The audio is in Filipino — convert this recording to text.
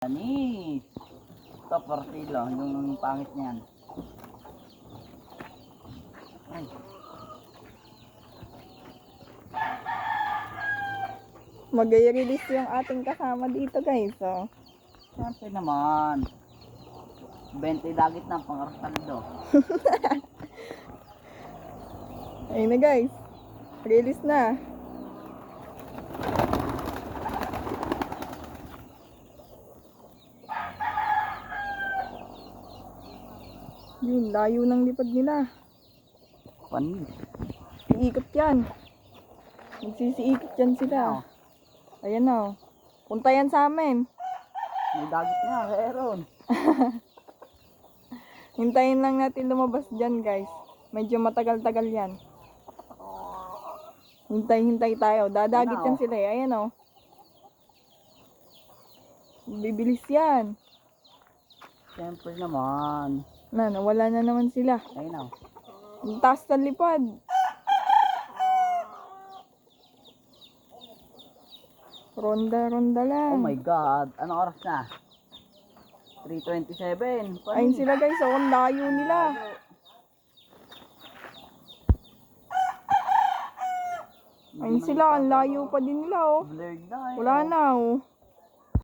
Anis. Ito, portilo. Yung pangit niyan. Ay. Mag-i-release yung ating kasama dito, guys. Oh. Siyempre naman. 20 dagit na pangartaldo. Ayun na, guys. Release na. Yun, layo ng lipad nila. Panis. Iikot yan. Magsisiikot yan sila. Ayan na. Oh. Punta yan sa amin. May dagit niya, meron. Hintayin lang natin lumabas dyan, guys. Medyo matagal-tagal yan. Hintay-hintay tayo. Dadagit yan sila eh. Ayan o. Bibilis yan. Siyempre naman. Nawala na naman sila. Ayun o. Ang taas ng lipad. Ronda-ronda lang. Oh my God. Anong oras na? 3:27. Ayun sila, guys. Oh, ang layo nila. Ayun sila. Ang layo pa din nila. Oh. Blurred na eh. Wala na. Oh.